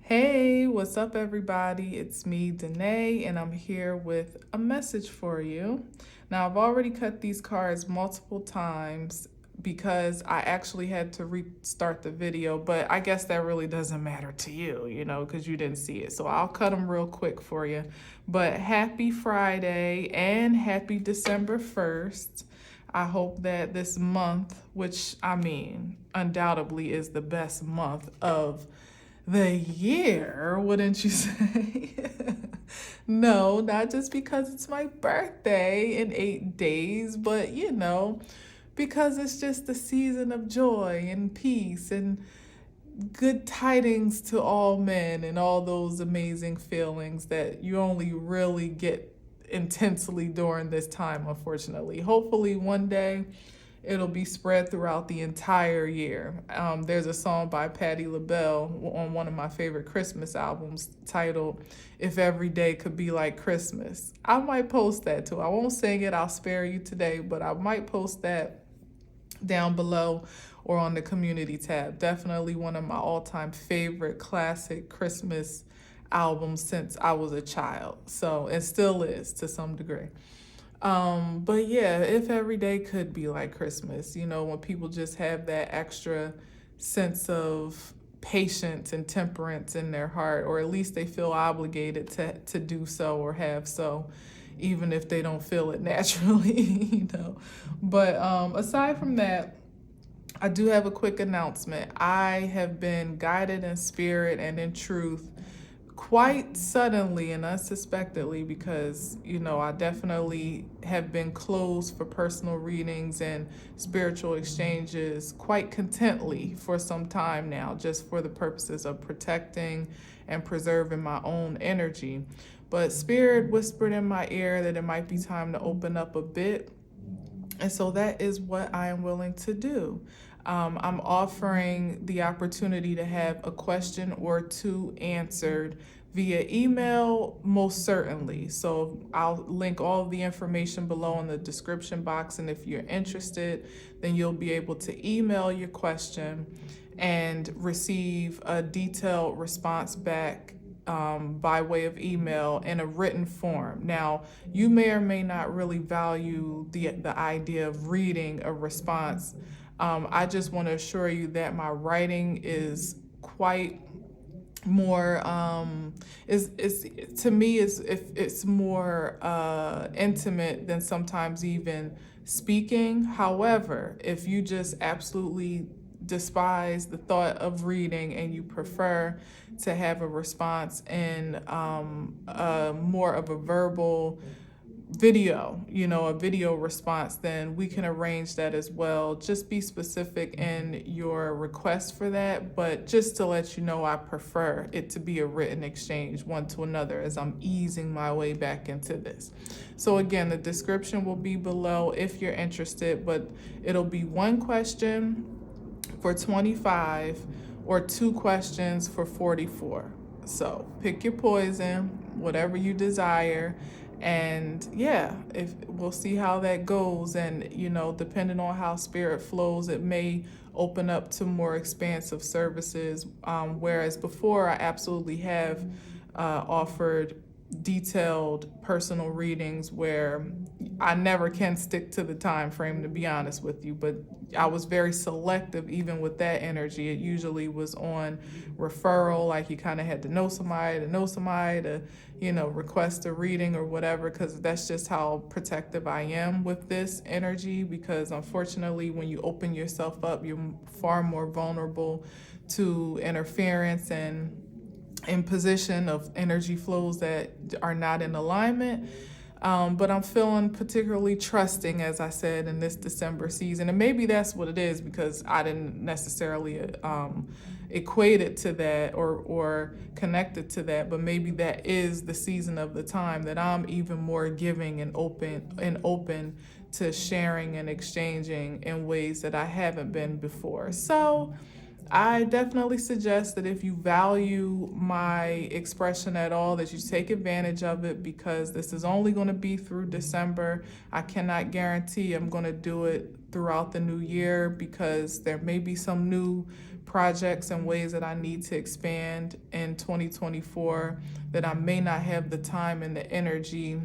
Hey, what's up, everybody? It's me, Danae, and I'm here with a message for you. Now, I've already cut these cards multiple times because I actually had to restart the video, but I guess that really doesn't matter to you, because you didn't see it. So I'll cut them real quick for you. But happy Friday and happy December 1st. I hope that this month, which I mean, undoubtedly is the best month of the year, wouldn't you say? No, not just because it's my birthday in 8 days, but because it's just the season of joy and peace and good tidings to all men and all those amazing feelings that you only really get intensely during this time, unfortunately. Hopefully, one day it'll be spread throughout the entire year. There's a song by Patti LaBelle on one of my favorite Christmas albums titled If Every Day Could Be Like Christmas. I might post that too. I won't sing it, I'll spare you today, but I might post that down below or on the community tab. Definitely one of my all-time favorite classic Christmas albums since I was a child. So it still is to some degree. But yeah, if every day could be like Christmas, when people just have that extra sense of patience and temperance in their heart, or at least they feel obligated to do so or have so, even if they don't feel it naturally. But aside from that, I do have a quick announcement. I have been guided in spirit and in truth quite suddenly and unsuspectedly because, I definitely have been closed for personal readings and spiritual exchanges quite contently for some time now, just for the purposes of protecting and preserving my own energy. But Spirit whispered in my ear that it might be time to open up a bit. And so that is what I am willing to do. I'm offering the opportunity to have a question or two answered via email, most certainly. So I'll link all of the information below in the description box. And if you're interested, then you'll be able to email your question and receive a detailed response back by way of email in a written form. Now, you may or may not really value the idea of reading a response. I just want to assure you that my writing is quite more is to me is if it's more intimate than sometimes even speaking. However, if you just absolutely despise the thought of reading and you prefer to have a response in more of a verbal video, a video response, then we can arrange that as well. Just be specific in your request for that. But just to let you know, I prefer it to be a written exchange one to another as I'm easing my way back into this. So again, the description will be below if you're interested, but it'll be one question for 25 or two questions for 44. So pick your poison, whatever you desire. And yeah, if we'll see how that goes. And depending on how spirit flows, it may open up to more expansive services. Whereas before, I absolutely have offered detailed personal readings where I never can stick to the time frame, to be honest with you, but I was very selective even with that energy. It usually was on referral, like you kind of had to know somebody to request a reading or whatever, because that's just how protective I am with this energy, because unfortunately when you open yourself up, you're far more vulnerable to interference and imposition of energy flows that are not in alignment. But I'm feeling particularly trusting, as I said, in this December season. And maybe that's what it is, because I didn't necessarily equate it to that or connect it to that. But maybe that is the season of the time that I'm even more giving and open to sharing and exchanging in ways that I haven't been before. So I definitely suggest that if you value my expression at all, that you take advantage of it, because this is only going to be through December. I cannot guarantee I'm going to do it throughout the new year, because there may be some new projects and ways that I need to expand in 2024 that I may not have the time and the energy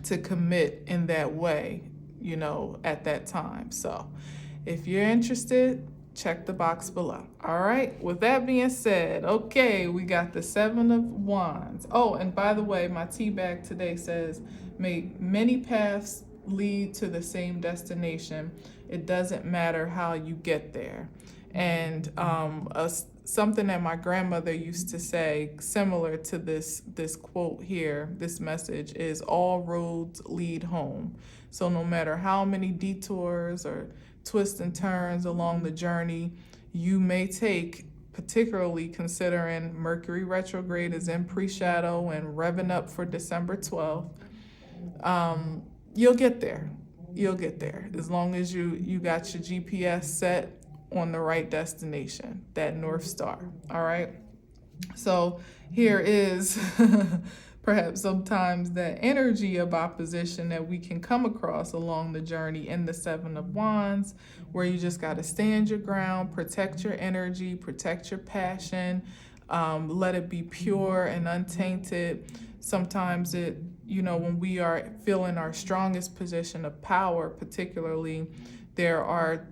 to commit in that way, at that time. So if you're interested, check the box below. All right. With that being said, okay, we got the Seven of Wands. Oh, and by the way, my tea bag today says, may many paths lead to the same destination. It doesn't matter how you get there. And something that my grandmother used to say, similar to this quote here, this message, is all roads lead home. So no matter how many detours or twists and turns along the journey you may take, particularly considering Mercury retrograde is in pre-shadow and revving up for December 12th, you'll get there. You'll get there as long as you got your GPS set on the right destination, that North Star. All right. So here is perhaps sometimes the energy of opposition that we can come across along the journey in the Seven of Wands, where you just got to stand your ground, protect your energy, protect your passion, let it be pure and untainted. Sometimes when we are feeling our strongest position of power, particularly, there are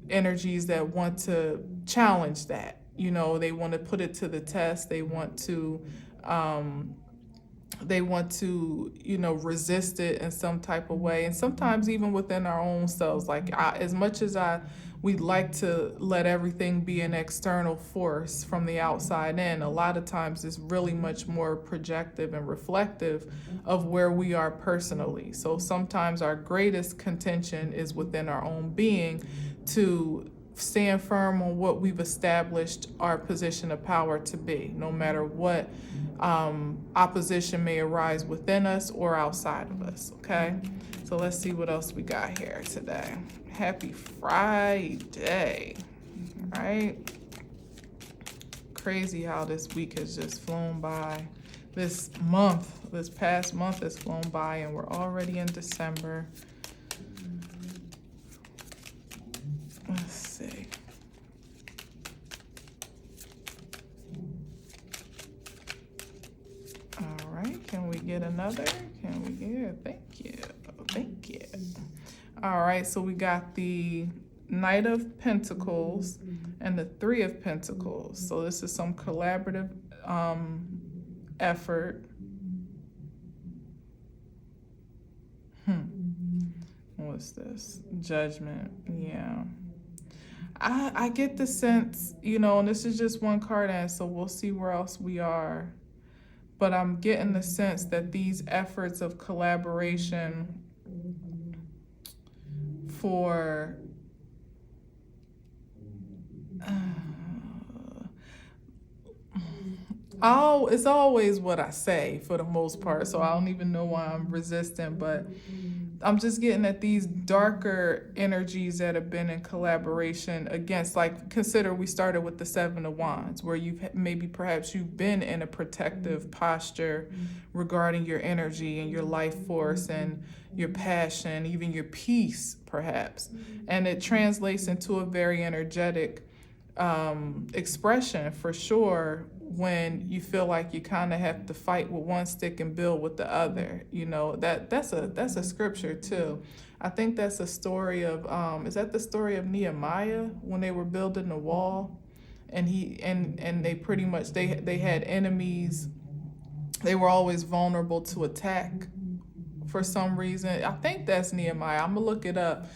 energies that want to challenge that. They want to put it to the test. They want to resist it in some type of way. And sometimes even within our own selves, like as much as we'd like to let everything be an external force from the outside in, a lot of times it's really much more projective and reflective of where we are personally. So sometimes our greatest contention is within our own being to stand firm on what we've established our position of power to be, no matter what opposition may arise within us or outside of us, okay? So let's see what else we got here today. Happy Friday, all right? Crazy how this week has just flown by. This past month has flown by and we're already in December. Let's see. All right, can we get another? Thank you. All right, so we got the Knight of Pentacles and the Three of Pentacles. So this is some collaborative effort. What's this? Judgment, yeah. I get the sense, and this is just one card, and so we'll see where else we are. But I'm getting the sense that these efforts of collaboration for it's always what I say for the most part, so I don't even know why I'm resistant, but I'm just getting at these darker energies that have been in collaboration against, like, consider we started with the Seven of Wands, where perhaps you've been in a protective posture regarding your energy and your life force and your passion, even your peace, perhaps. And it translates into a very energetic expression for sure when you feel like you kind of have to fight with one stick and build with the other. That's a scripture too. I think that's a story of is that the story of Nehemiah when they were building the wall, and they pretty much they had enemies. They were always vulnerable to attack for some reason. I think that's Nehemiah. I'm gonna look it up.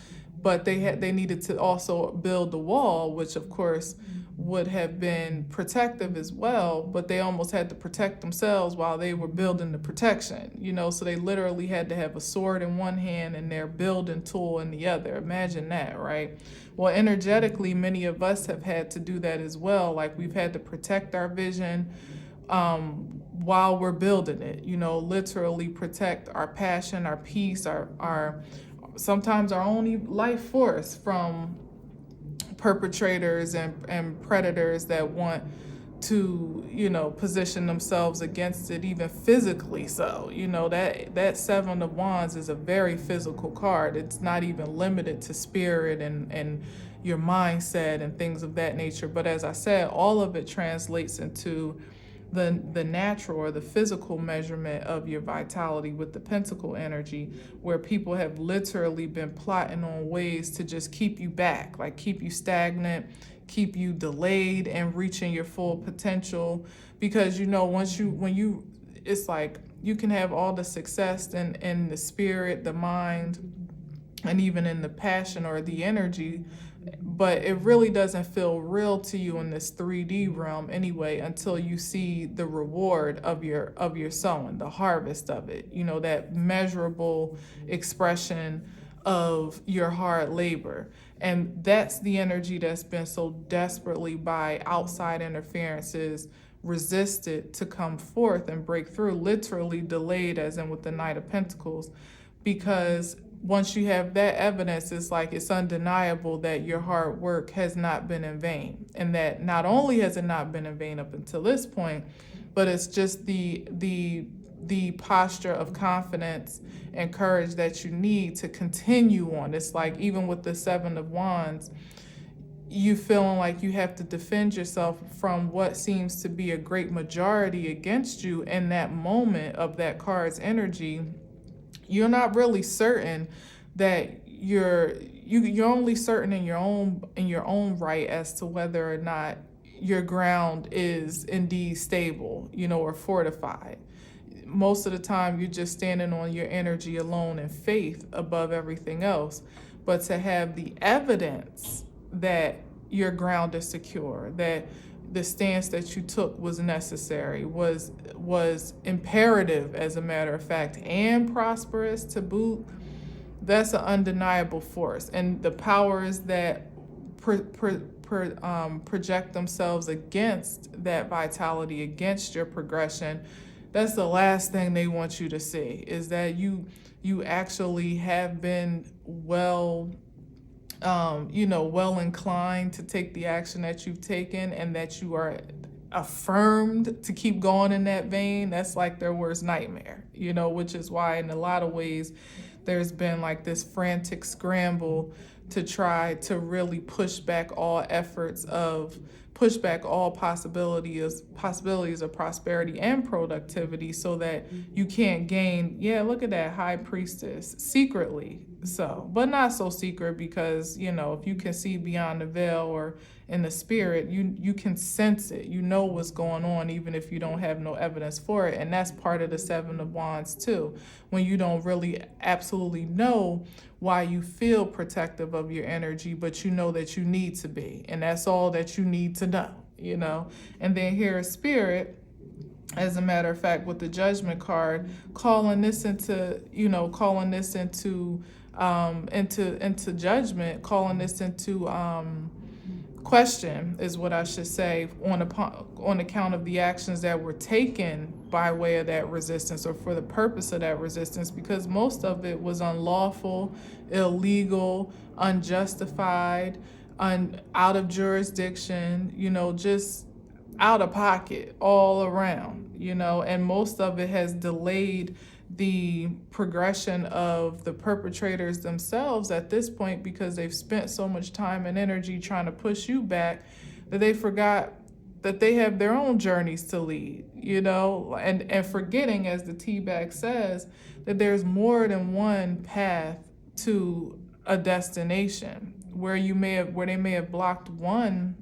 But they needed to also build the wall, which of course would have been protective as well, but they almost had to protect themselves while they were building the protection, so they literally had to have a sword in one hand and their building tool in the other. Imagine that, right? Well, energetically, many of us have had to do that as well. Like, we've had to protect our vision while we're building it, literally protect our passion, our peace, our sometimes our own life force from perpetrators and predators that want position themselves against it, even physically. So that Seven of Wands is a very physical card. It's not even limited to spirit and your mindset and things of that nature. But as I said, all of it translates into the natural or the physical measurement of your vitality with the pentacle energy, where people have literally been plotting on ways to just keep you back, like keep you stagnant, keep you delayed in reaching your full potential. Because it's like you can have all the success in the spirit, the mind, and even in the passion or the energy, but it really doesn't feel real to you in this 3D realm anyway until you see the reward of your sowing, the harvest of it, that measurable expression of your hard labor. And that's the energy that's been so desperately, by outside interferences, resisted to come forth and break through, literally delayed, as in with the Knight of Pentacles. Because once you have that evidence, it's like it's undeniable that your hard work has not been in vain. And that not only has it not been in vain up until this point, but it's just the posture of confidence and courage that you need to continue on. It's like even with the Seven of Wands, you feeling like you have to defend yourself from what seems to be a great majority against you in that moment of that card's energy. You're not really certain that you're only certain in your own right as to whether or not your ground is indeed stable, or fortified. Most of the time you're just standing on your energy alone and faith above everything else. But to have the evidence that your ground is secure, that the stance that you took was necessary, was imperative, as a matter of fact, and prosperous to boot, that's an undeniable force. And the powers that project themselves against that vitality, against your progression, that's the last thing they want you to see, is that you actually have been well inclined to take the action that you've taken, and that you are affirmed to keep going in that vein. That's like their worst nightmare, which is why in a lot of ways there's been like this frantic scramble to try to really push back all possibilities of prosperity and productivity, so that you can't gain, look at that High Priestess, secretly so, but not so secret, because if you can see beyond the veil or in the spirit, you can sense it, what's going on, even if you don't have no evidence for it. And that's part of the Seven of Wands too, when you don't really absolutely know why you feel protective of your energy, but you know that you need to be, and that's all that you need to know. And then here is Spirit, as a matter of fact, with the Judgment card, calling this into judgment, calling this into question, is what I should say, on account of the actions that were taken by way of that resistance, or for the purpose of that resistance, because most of it was unlawful, illegal, unjustified, out of jurisdiction, just out of pocket all around, and most of it has delayed the progression of the perpetrators themselves at this point, because they've spent so much time and energy trying to push you back that they forgot that they have their own journeys to lead, and forgetting, as the T-Bag says, that there's more than one path to a destination, where they may have blocked one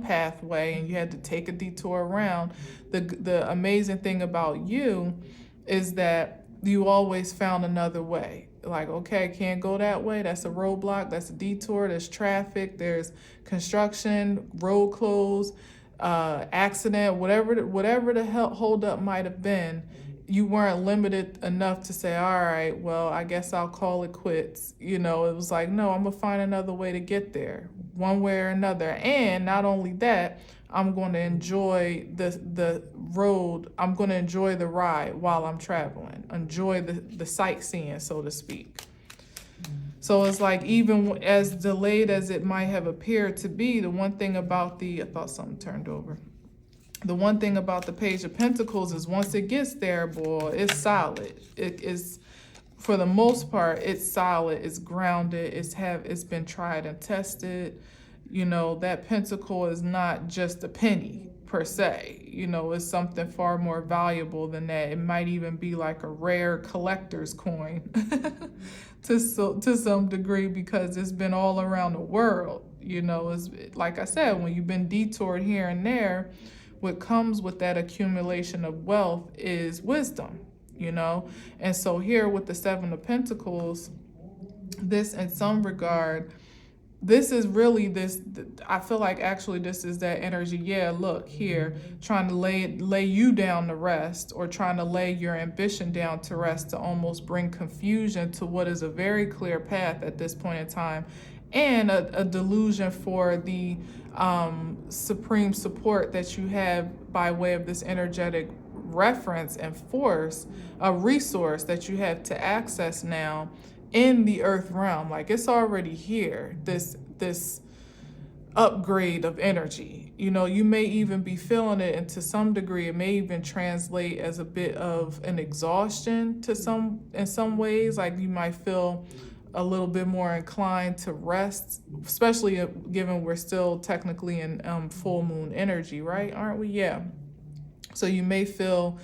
pathway and you had to take a detour around. The amazing thing about you is that you always found another way. Like, okay, can't go that way. That's a roadblock. That's a detour. There's traffic. There's construction, road closed, accident, whatever the hell hold up might have been. You weren't limited enough to say, all right, well, I guess I'll call it quits. It was like, no, I'm going to find another way to get there, one way or another. And not only that, I'm going to enjoy the road. I'm going to enjoy the ride while I'm traveling, enjoy the sightseeing, so to speak. So it's like, even as delayed as it might have appeared to be, the one thing about I thought something turned over. The one thing about the Page of Pentacles is once it gets there, boy, it's solid. It is, for the most part, it's solid, it's grounded, it's been tried and tested. You know, that pentacle is not just a penny per se. You know, it's something far more valuable than that. It might even be like a rare collector's coin to some degree, because it's been all around the world. You know, it's like I said, when you've been detoured here and there, what comes with that accumulation of wealth is wisdom, you know? And so here with the Seven of Pentacles, this in some regard, this is really this, I feel like actually this is that energy. Yeah, look here, trying to lay you down to rest, or trying to lay your ambition down to rest, to almost bring confusion to what is a very clear path at this point in time, and a delusion for the supreme support that you have by way of this energetic reference and force, a resource that you have to access now in the earth realm. Like, it's already here, this upgrade of energy. You know, you may even be feeling it, and to some degree it may even translate as a bit of an exhaustion in some ways. Like, you might feel a little bit more inclined to rest, especially given we're still technically in full moon energy, right? Aren't we? Yeah. So you may feel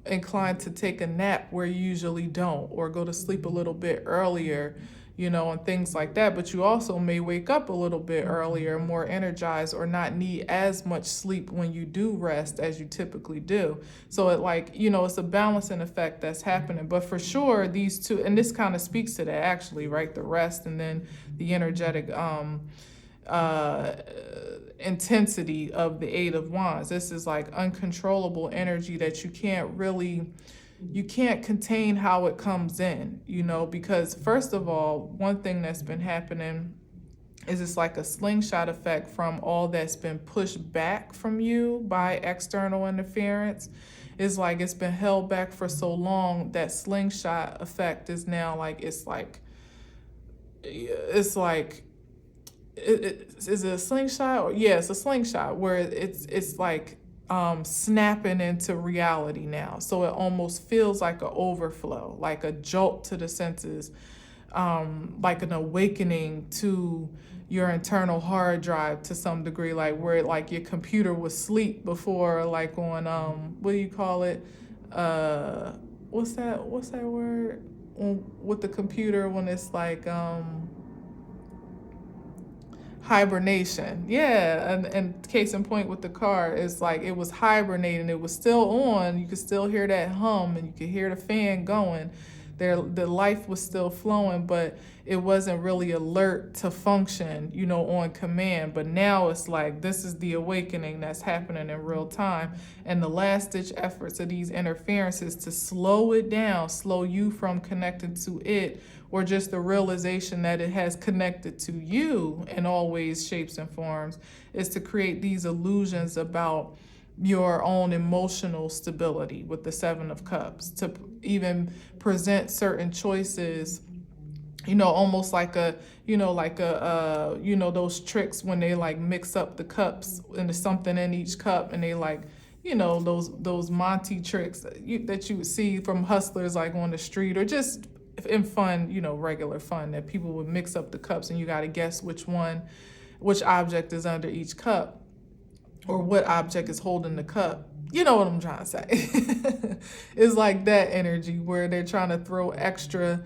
inclined to take a nap where you usually don't, or go to sleep a little bit earlier, you know, and things like that. But you also may wake up a little bit earlier, more energized, or not need as much sleep when you do rest as you typically do. So it, like, you know, it's a balancing effect that's happening. But for sure, these two, and this kind of speaks to that actually, right? The rest and then the energetic intensity of the Eight of Wands. This is like uncontrollable energy that you can't contain how it comes in, you know, because first of all, one thing that's been happening is it's like a slingshot effect from all that's been pushed back from you by external interference. It's like it's been held back for so long, that slingshot effect is now like, is it a slingshot? Or yeah, it's a slingshot where it's like snapping into reality now. So it almost feels like an overflow, like a jolt to the senses, like an awakening to your internal hard drive to some degree, like where like your computer was asleep before, like on what do you call it? What's that word with the computer when it's like hibernation. Yeah, and case in point with the car, it's like it was hibernating. It was still on. You could still hear that hum, and you could hear the fan going. The life was still flowing, but it wasn't really alert to function, you know, on command. But now it's like, this is the awakening that's happening in real time. And the last ditch efforts of these interferences to slow it down, slow you from connecting to it, or just the realization that it has connected to you in all ways, shapes, and forms, is to create these illusions about your own emotional stability with the Seven of Cups, to even present certain choices, you know, almost like those tricks when they like mix up the cups and there's something in each cup, and they like, you know, those Monty tricks that you would see from hustlers, like on the street, or just in fun, you know, regular fun, that people would mix up the cups and you got to guess which object is under each cup, or what object is holding the cup. You know what I'm trying to say. It's like that energy where they're trying to throw extra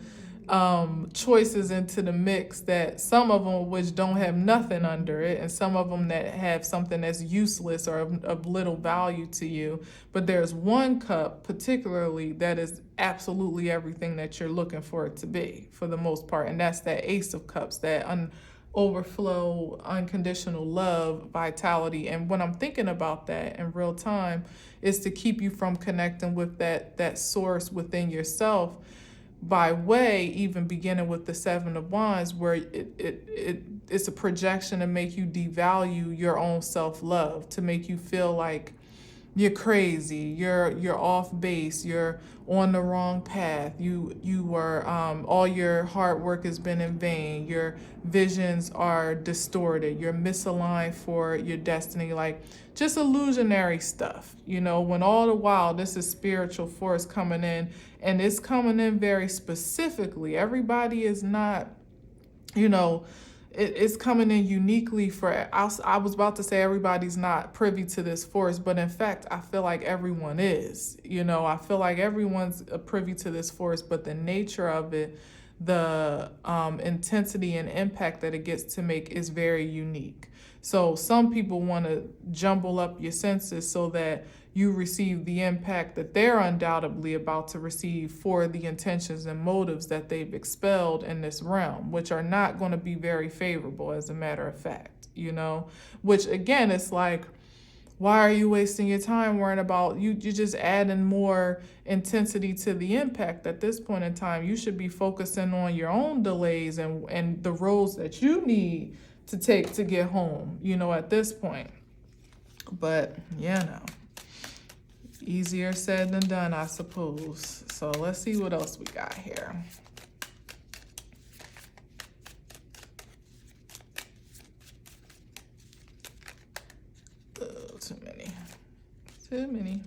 choices into the mix, that some of them which don't have nothing under it, and some of them that have something that's useless or of little value to you. But there's one cup particularly that is absolutely everything that you're looking for it to be, for the most part, and that's that Ace of Cups, that overflow, unconditional love, vitality. And when I'm thinking about that in real time, is to keep you from connecting with that source within yourself, by way even beginning with the Seven of Wands, where it's a projection to make you devalue your own self-love, to make you feel like you're crazy, you're off base, you're on the wrong path, you were all your hard work has been in vain, your visions are distorted, you're misaligned for your destiny, like just illusionary stuff, when all the while this is spiritual force coming in, and it's coming in very specifically. Everybody is not, you know, it's coming in uniquely for, I was about to say everybody's not privy to this force, but in fact, I feel like everyone is. I feel like everyone's privy to this force, but the nature of it, the intensity and impact that it gets to make is very unique. So some people want to jumble up your senses so that you receive the impact that they're undoubtedly about to receive for the intentions and motives that they've expelled in this realm, which are not going to be very favorable, as a matter of fact, which again, it's like, why are you wasting your time worrying about, you're just adding more intensity to the impact at this point in time. You should be focusing on your own delays and the roads that you need to take to get home, at this point. But, easier said than done, I suppose. So let's see what else we got here. Oh, too many. Too many.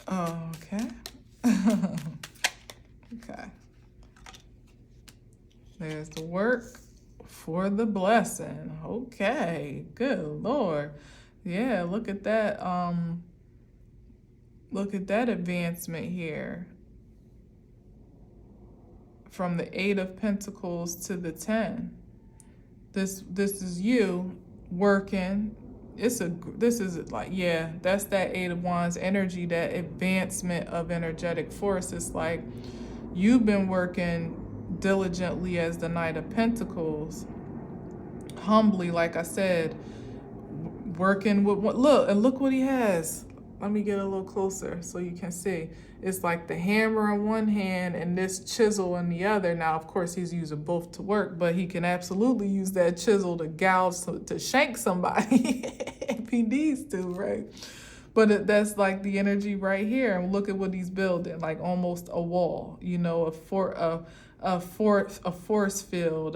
Okay. Okay. There's the work for the blessing. Okay. Good Lord. Yeah, look at that. Look at that advancement here. From the 8 of Pentacles to the 10. This is you working. This is like, that's that 8 of Wands energy, that advancement of energetic force. It's like you've been working diligently as the Knight of Pentacles, humbly, like I said, working with what, look what he has. Let me get a little closer so you can see. It's like the hammer in one hand and this chisel in the other. Now, of course, he's using both to work, but he can absolutely use that chisel to gouge, to shank somebody if he needs to, right? But that's like the energy right here. And look at what he's building, like almost a wall, a force field,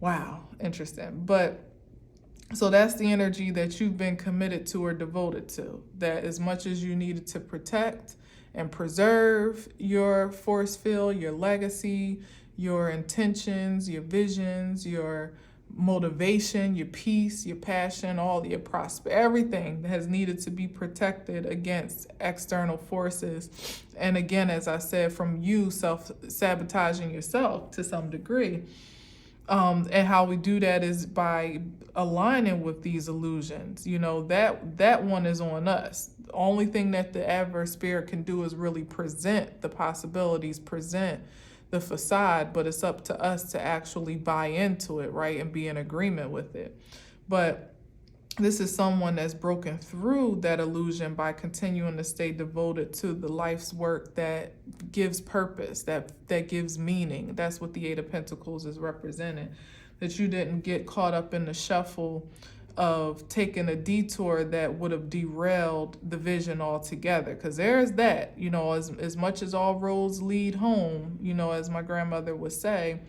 wow, interesting. But so that's the energy that you've been committed to or devoted to, that as much as you needed to protect and preserve your force field, your legacy, your intentions, your visions, your motivation, your peace, your passion, all your everything has needed to be protected against external forces. And again, as I said, from you self-sabotaging yourself to some degree. And how we do that is by aligning with these illusions. That one is on us. The only thing that the adverse spirit can do is really present the possibilities, present the facade, but it's up to us to actually buy into it, right, and be in agreement with it. But this is someone that's broken through that illusion by continuing to stay devoted to the life's work that gives purpose, that gives meaning. That's what the 8 of Pentacles is representing. That you didn't get caught up in the shuffle of taking a detour that would have derailed the vision altogether. Because there's that, as much as all roads lead home, as my grandmother would say,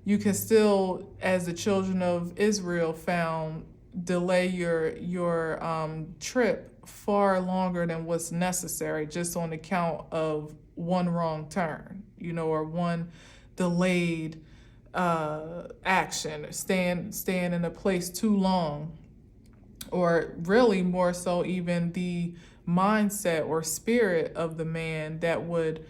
you can still, as the children of Israel found, delay your trip far longer than what's necessary, just on account of one wrong turn, or one delayed action, or staying in a place too long, or really more so even the mindset or spirit of the man that would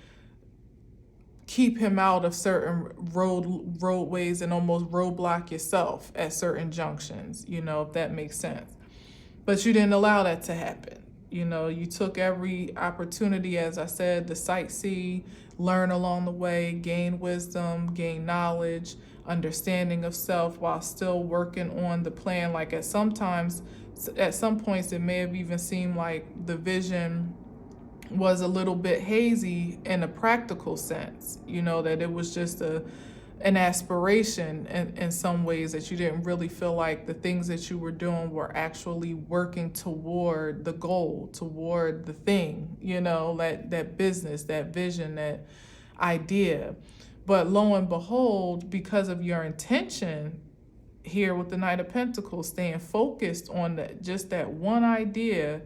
keep him out of certain roadways and almost roadblock yourself at certain junctions, if that makes sense. But you didn't allow that to happen. You took every opportunity, as I said, to sightsee, learn along the way, gain wisdom, gain knowledge, understanding of self, while still working on the plan. Like, at sometimes at some points it may have even seemed like the vision was a little bit hazy in a practical sense, that it was just an aspiration in some ways, that you didn't really feel like the things that you were doing were actually working toward the goal, toward the thing, that business, that vision, that idea. But lo and behold, because of your intention here with the Knight of Pentacles, staying focused on just that one idea,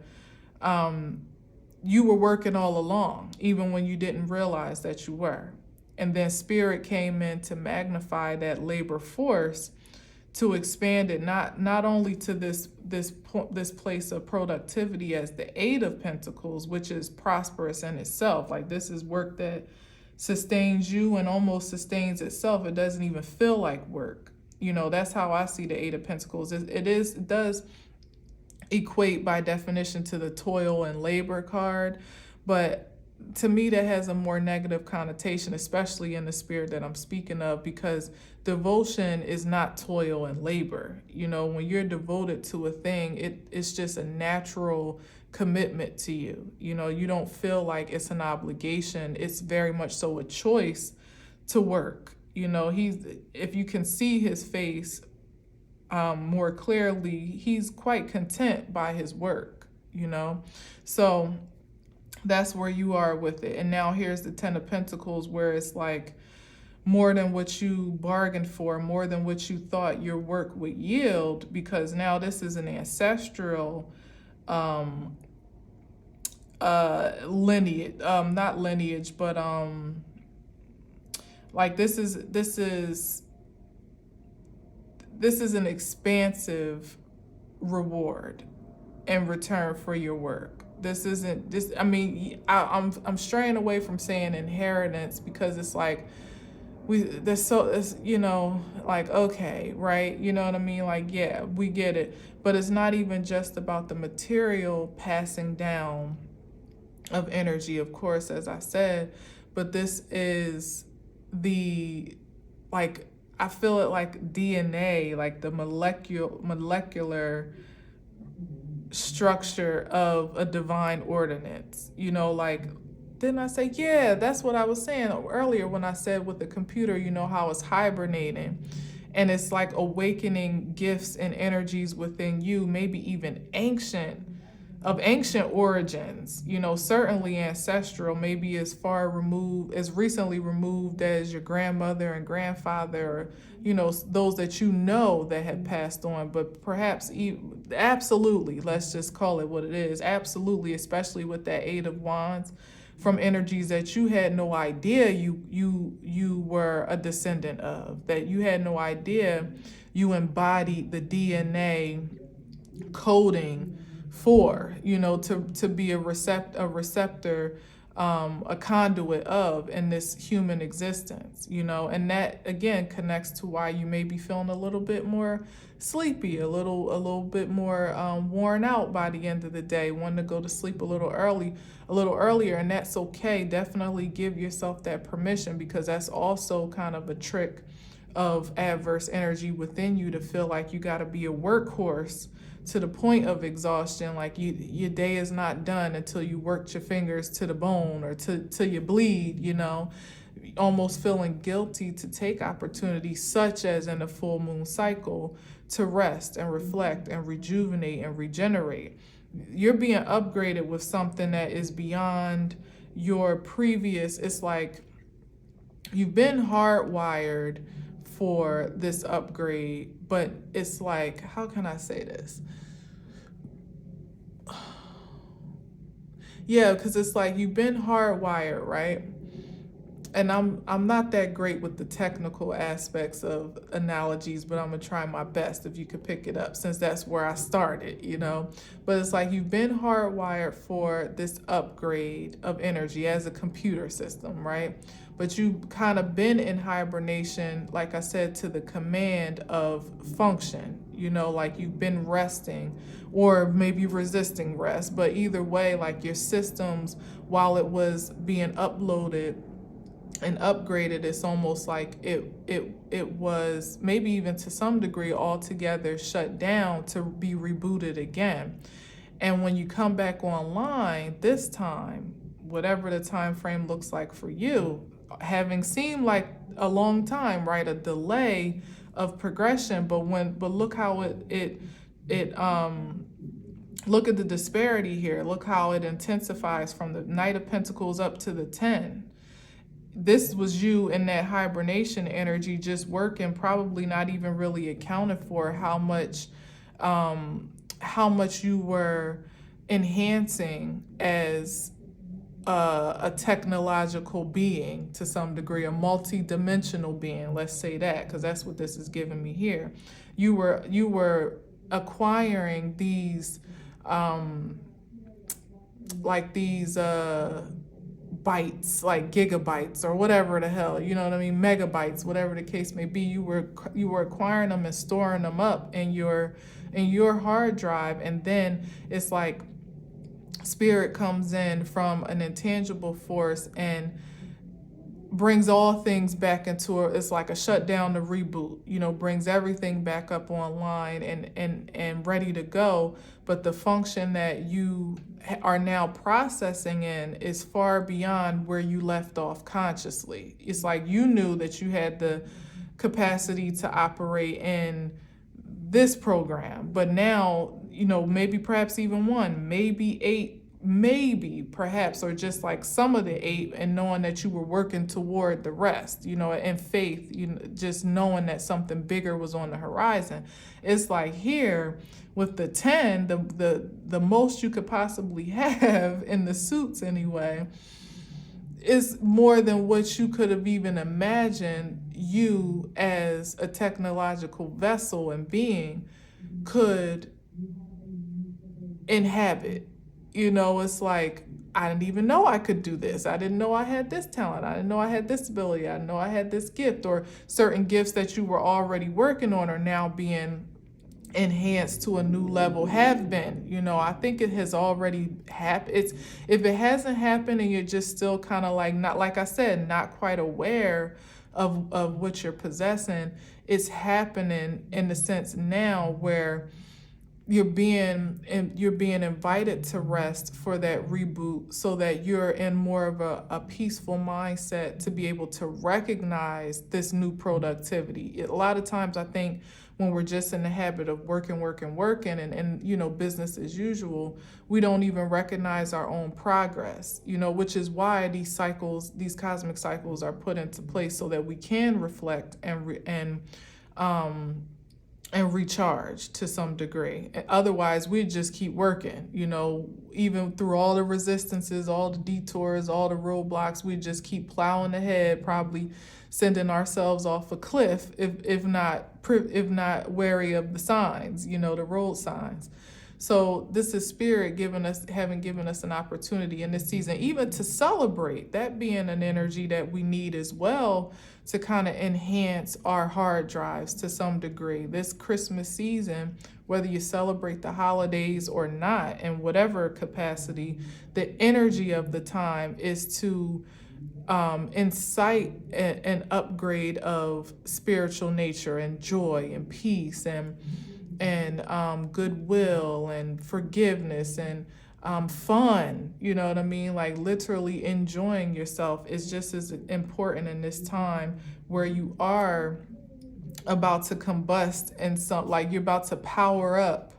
you were working all along, even when you didn't realize that you were. And then Spirit came in to magnify that labor force, to expand it not only to this place of productivity as the Eight of Pentacles, which is prosperous in itself. Like, this is work that sustains you and almost sustains itself. It doesn't even feel like work. That's how I see the Eight of Pentacles. It does equate by definition to the toil and labor card, but to me that has a more negative connotation, especially in the spirit that I'm speaking of, because devotion is not toil and labor. When you're devoted to a thing, it's just a natural commitment to you. You don't feel like it's an obligation. It's very much so a choice to work. If you can see his face more clearly, he's quite content by his work, so that's where you are with it. And now here's the Ten of Pentacles, where it's like more than what you bargained for, more than what you thought your work would yield, because now this is an ancestral lineage, not lineage, but like this is an expansive reward in return for your work. This isn't this. I mean, I'm straying away from saying inheritance, because it's like it's like, okay, right? You know what I mean? Like, yeah, we get it, but it's not even just about the material passing down of energy, of course, as I said, but this is I feel it like DNA, like the molecular structure of a divine ordinance. Didn't I say, yeah, that's what I was saying earlier when I said with the computer, how it's hibernating, and it's like awakening gifts and energies within you, maybe even ancient origins, certainly ancestral, maybe as recently removed as your grandmother and grandfather, or, those that that have passed on, but perhaps absolutely, let's just call it what it is, absolutely, especially with that Eight of Wands, from energies that you had no idea you were a descendant of, that you had no idea you embodied the DNA coding for, to be a receptor, a conduit of in this human existence, and that again connects to why you may be feeling a little bit more sleepy, a little bit more worn out by the end of the day, wanting to go to sleep a little earlier, and that's okay. Definitely give yourself that permission, because that's also kind of a trick of adverse energy within you, to feel like you got to be a workhorse to the point of exhaustion, like your day is not done until you worked your fingers to the bone, or till you bleed, almost feeling guilty to take opportunities, such as in a full moon cycle, to rest and reflect and rejuvenate and regenerate. You're being upgraded with something that is beyond your previous. It's like you've been hardwired for this upgrade, but it's like, how can I say this? Yeah, because it's like you've been hardwired, right? And I'm not that great with the technical aspects of analogies, but I'm gonna try my best if you could pick it up, since that's where I started, But it's like you've been hardwired for this upgrade of energy as a computer system, right? But you've kind of been in hibernation, like I said, to the command of function, like you've been resting, or maybe resisting rest. But either way, like your systems, while it was being uploaded and upgraded, it's almost like it was maybe even to some degree altogether shut down to be rebooted again. And when you come back online this time, whatever the time frame looks like for you, having seemed like a long time, right? A delay of progression, but look how it look at the disparity here. Look how it intensifies from the Knight of Pentacles up to the 10. This was you in that hibernation energy, just working, probably not even really accounted for how much you were enhancing as a technological being to some degree, a multi-dimensional being. Let's say that, because that's what this is giving me here. You were acquiring these like these bytes, like gigabytes or whatever the hell, you know what I mean, megabytes, whatever the case may be. You were acquiring them and storing them up in your hard drive, and then it's like spirit comes in from an intangible force and brings all things back into it's like a shutdown, to reboot, brings everything back up online and ready to go. But the function that you are now processing in is far beyond where you left off consciously. It's like you knew that you had the capacity to operate in this program, but now, maybe perhaps even one, maybe 8, maybe perhaps, or just like some of the 8, and knowing that you were working toward the rest, in faith, just knowing that something bigger was on the horizon. It's like here with the 10, the most you could possibly have in the suits anyway is more than what you could have even imagined you as a technological vessel and being could inhabit. It's like, I didn't even know I could do this. I didn't know I had this talent. I didn't know I had this ability. I didn't know I had this gift, or certain gifts that you were already working on are now being enhanced to a new level, have been. I think it has already happened. If it hasn't happened and you're just still kind of like, not, like I said, not quite aware of what you're possessing, it's happening in the sense now where you're being invited to rest for that reboot, so that you're in more of a peaceful mindset to be able to recognize this new productivity. A lot of times I think when we're just in the habit of working and business as usual, we don't even recognize our own progress, which is why these cosmic cycles are put into place, so that we can reflect and recharge to some degree. Otherwise, we just keep working, even through all the resistances, all the detours, all the roadblocks, we just keep plowing ahead, probably sending ourselves off a cliff if not wary of the signs, the road signs. So this is spirit having given us an opportunity in this season, even to celebrate, that being an energy that we need as well, to kind of enhance our hard drives to some degree. This Christmas season, whether you celebrate the holidays or not, in whatever capacity, the energy of the time is to incite an upgrade of spiritual nature and joy and peace and goodwill and forgiveness and fun, you know what I mean? Like literally enjoying yourself is just as important in this time where you are about to combust and like you're about to power up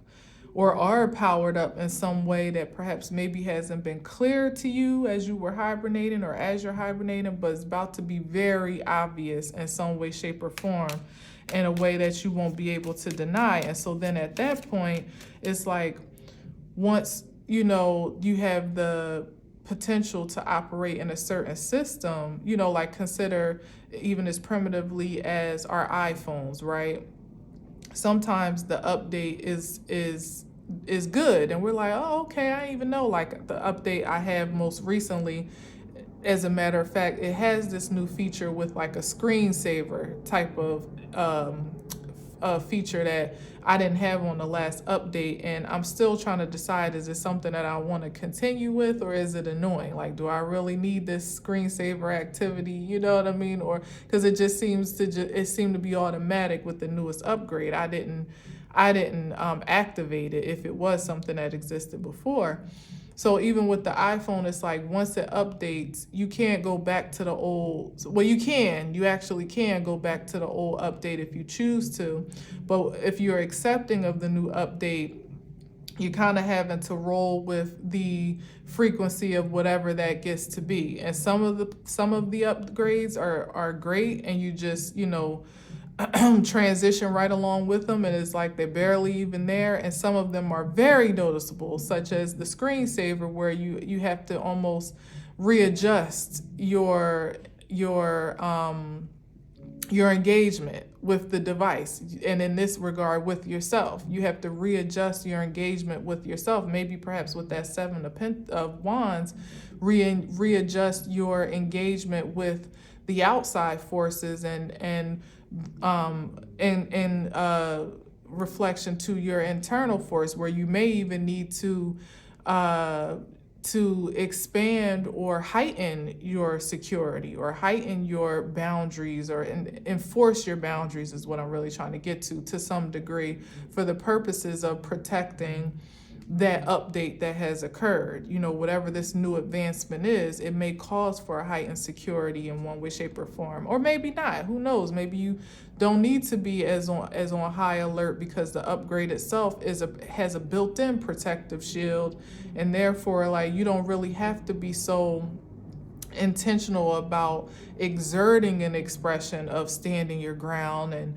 or are powered up in some way that perhaps maybe hasn't been clear to you as you were hibernating or as you're hibernating, but it's about to be very obvious in some way, shape, or form, in a way that you won't be able to deny. And so then at that point, it's like once you have the potential to operate in a certain system, like consider even as primitively as our iPhones, right? Sometimes the update is good and we're like, oh, okay, I didn't even know, like the update I have most recently, as a matter of fact, it has this new feature with like a screensaver type of feature that I didn't have on the last update, and I'm still trying to decide, is it something that I want to continue with, or is it annoying? Like, do I really need this screensaver activity? You know what I mean? Or because it just seems to it seemed to be automatic with the newest upgrade. I didn't activate it if it was something that existed before. So even with the iPhone, it's like once it updates, you can't go back to the old. Well, you actually can go back to the old update if you choose to. But if you're accepting of the new update, you're kind of having to roll with the frequency of whatever that gets to be. And some of the upgrades are great, and you just, transition right along with them, and it's like they're barely even there. And some of them are very noticeable, such as the screensaver, where you have to almost readjust your engagement with the device, and in this regard with yourself, you have to readjust your engagement with yourself. Maybe perhaps with that Seven of Wands, readjust your engagement with the outside forces, and reflection to your internal force, where you may even need to expand or heighten your security, or heighten your boundaries, or enforce your boundaries, is what I'm really trying to get to some degree, for the purposes of protecting that update that has occurred. Whatever this new advancement is, it may cause for a heightened security in one way, shape, or form, or maybe not. Who knows? Maybe you don't need to be as on high alert, because the upgrade itself has a built-in protective shield, and therefore, like, you don't really have to be so intentional about exerting an expression of standing your ground and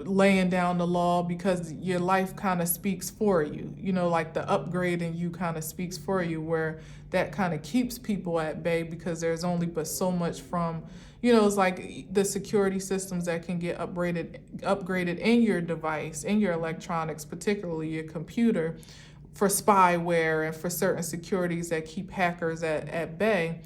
laying down the law, because your life kind of speaks for you. Like the upgrade in you kind of speaks for you, where that kind of keeps people at bay, because there's only but so much from, it's like the security systems that can get upgraded in your device, in your electronics, particularly your computer, for spyware and for certain securities that keep hackers at bay.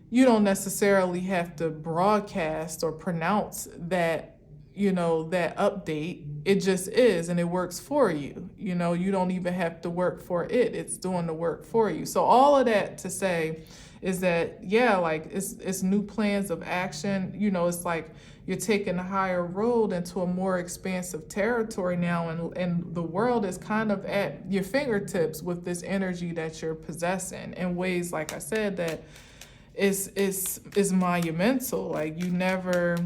You don't necessarily have to broadcast or pronounce that that update. It just is, and it works for you. You don't even have to work for it. It's doing the work for you. So all of that to say is that, yeah, like it's new plans of action. It's like you're taking a higher road into a more expansive territory now, and the world is kind of at your fingertips with this energy that you're possessing in ways, like I said, that is monumental. Like, you never,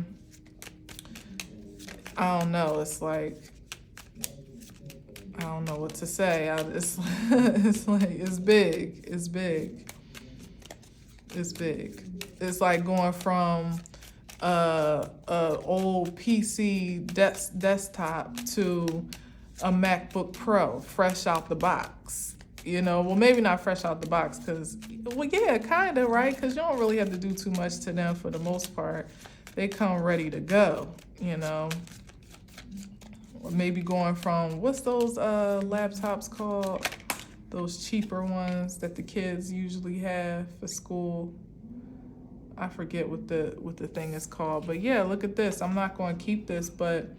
I don't know, it's like, I don't know what to say. It's like, it's big. It's like going from a old PC desktop to a MacBook Pro, fresh out the box. Well, maybe not fresh out the box, because, well, yeah, kind of, right? Because you don't really have to do too much to them for the most part. They come ready to go, Or maybe going from, what's those laptops called? Those cheaper ones that the kids usually have for school. I forget what the thing is called. But yeah, look at this. I'm not going to keep this, but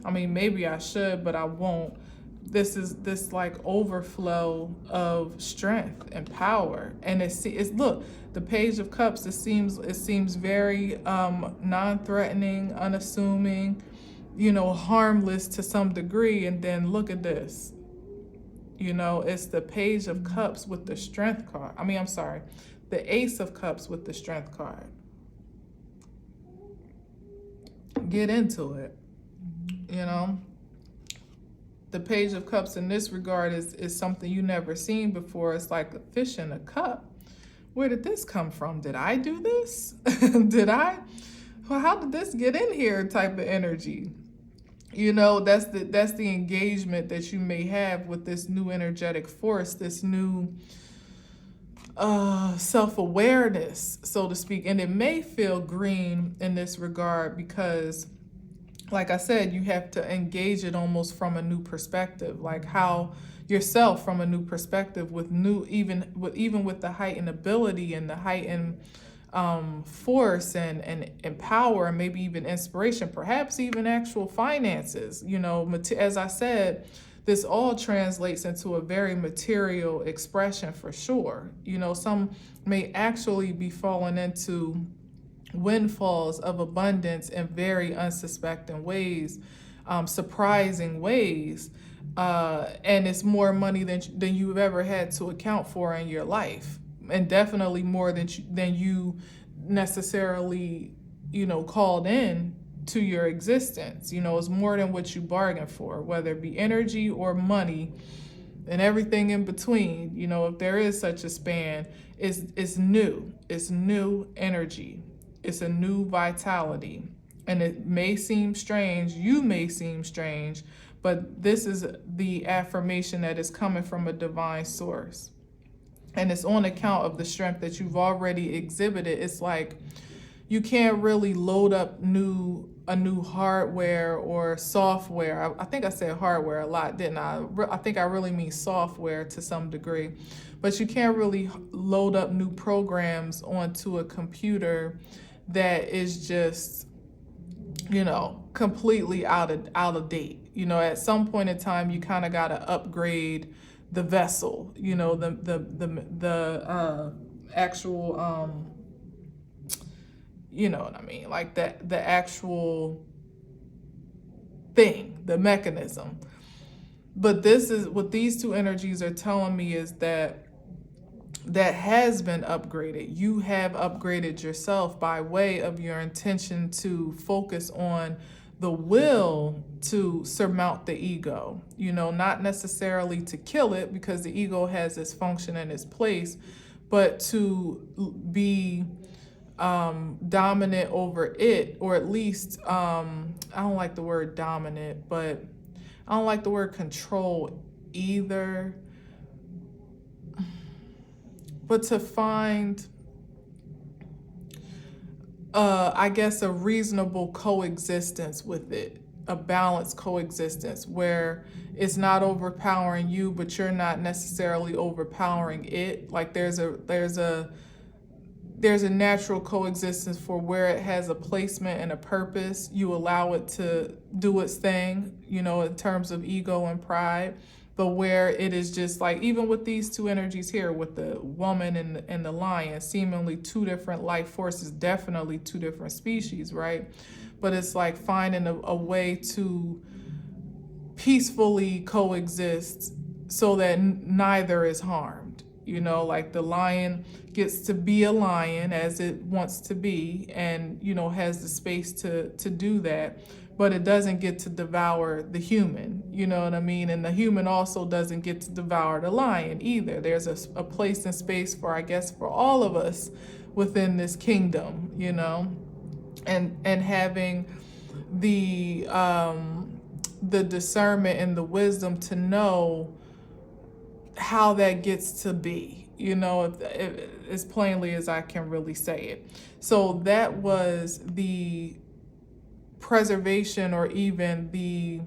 I mean, maybe I should, but I won't. This is this like overflow of strength and power. And it's look, the Page of Cups, it seems very non-threatening, unassuming, harmless to some degree. And then look at this. It's the Page of Cups with the Strength card. The Ace of Cups with the Strength card. Get into it. The Page of Cups in this regard is something you never seen before. It's like a fish in a cup. Where did this come from? Did I do this? Did I? Well, how did this get in here type of energy? That's the engagement that you may have with this new energetic force, this new self-awareness, so to speak. And it may feel green in this regard because, like I said, you have to engage it almost from a new perspective, like how yourself from a new perspective with new, even with the heightened ability and the heightened force and power, and maybe even inspiration, perhaps even actual finances. As I said, this all translates into a very material expression for sure. Some may actually be falling into windfalls of abundance in very unsuspecting ways, surprising ways, and it's more money than you've ever had to account for in your life, and definitely more than you necessarily called in to your existence. It's more than what you bargained for, whether it be energy or money and everything in between. If there is such a span, it's new energy. It's a new vitality. And it may seem strange, you may seem strange, but this is the affirmation that is coming from a divine source. And it's on account of the strength that you've already exhibited. It's like you can't really load up a new hardware or software. I think I said hardware a lot, didn't I? I think I really mean software to some degree. But you can't really load up new programs onto a computer that is just, completely out of date. At some point in time, you kind of got to upgrade the vessel, the actual, you know what I mean? Like the actual thing, the mechanism. But this is what these two energies are telling me, is that has been upgraded. You have upgraded yourself by way of your intention to focus on the will to surmount the ego, not necessarily to kill it, because the ego has its function and its place, but to be dominant over it, or at least, I don't like the word dominant, but I don't like the word control either, but to find, I guess, a reasonable coexistence with it, a balanced coexistence where it's not overpowering you, but you're not necessarily overpowering it. Like there's a natural coexistence for where it has a placement and a purpose. You allow it to do its thing, in terms of ego and pride. But where it is just like, even with these two energies here, with the woman and the lion, seemingly two different life forces, definitely two different species, right? But it's like finding a way to peacefully coexist so that neither is harmed. Like the lion gets to be a lion as it wants to be, and has the space to do that, but it doesn't get to devour the human, you know what I mean? And the human also doesn't get to devour the lion either. There's a place and space for, I guess, for all of us within this kingdom, and having the discernment and the wisdom to know how that gets to be, as plainly as I can really say it. So that was the preservation, or even the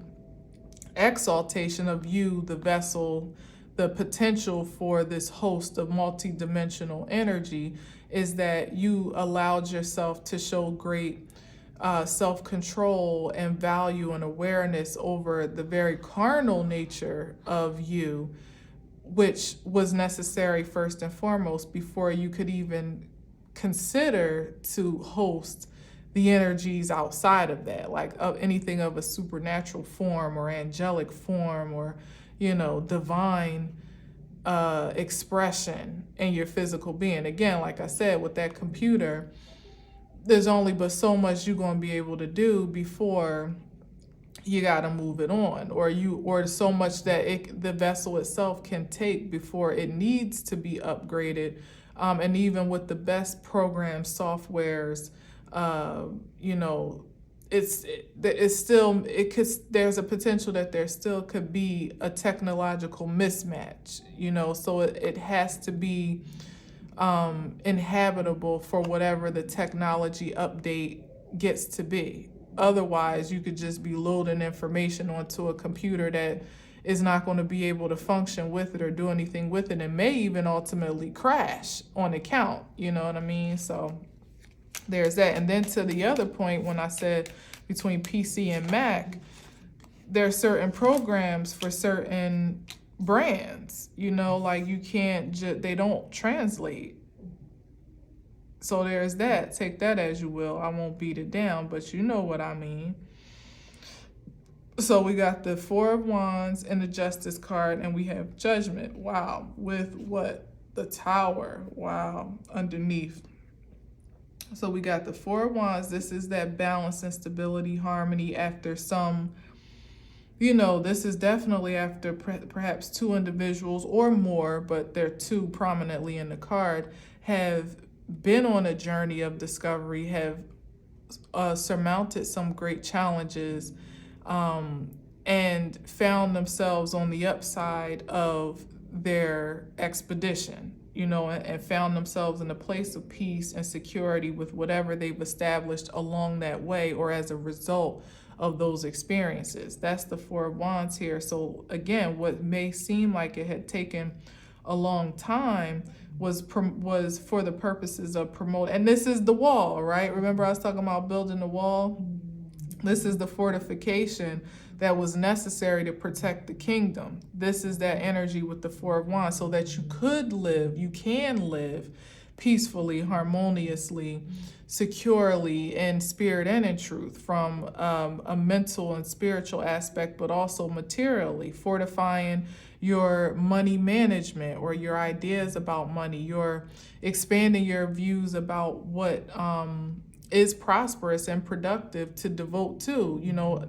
exaltation of you, the vessel, the potential for this host of multidimensional energy, is that you allowed yourself to show great self-control and value and awareness over the very carnal nature of you, which was necessary first and foremost before you could even consider to host the energies outside of that, like of anything of a supernatural form or angelic form, or divine expression in your physical being. Again, like I said, with that computer, there's only but so much you're going to be able to do before you got to move it on, or so much that the vessel itself can take before it needs to be upgraded. And even with the best program softwares, there's a potential that there still could be a technological mismatch, so it has to be inhabitable for whatever the technology update gets to be. Otherwise, you could just be loading information onto a computer that is not going to be able to function with it or do anything with it, and may even ultimately crash on account, you know what I mean? So there's that. And then to the other point, when I said between PC and Mac, there are certain programs for certain brands, like you can't they don't translate. So there's that. Take that as you will. I won't beat it down, but you know what I mean. So we got the Four of Wands and the Justice card, and we have Judgment. Wow. With what? The Tower. Wow. Underneath. So we got the Four of Wands. This is that balance and stability, harmony after some, this is definitely after perhaps two individuals or more, but they're two prominently in the card, have been on a journey of discovery, have surmounted some great challenges, and found themselves on the upside of their expedition, and found themselves in a place of peace and security with whatever they've established along that way or as a result of those experiences. That's the Four of Wands here. So again, what may seem like it had taken a long time was for the purposes of promoting. And this is the wall, right? Remember I was talking about building the wall? This is the fortification that was necessary to protect the kingdom. This is that energy with the Four of Wands, so that you can live peacefully, harmoniously, securely in spirit and in truth, from a mental and spiritual aspect, but also materially, fortifying your money management or your ideas about money, your expanding your views about what is prosperous and productive to devote to.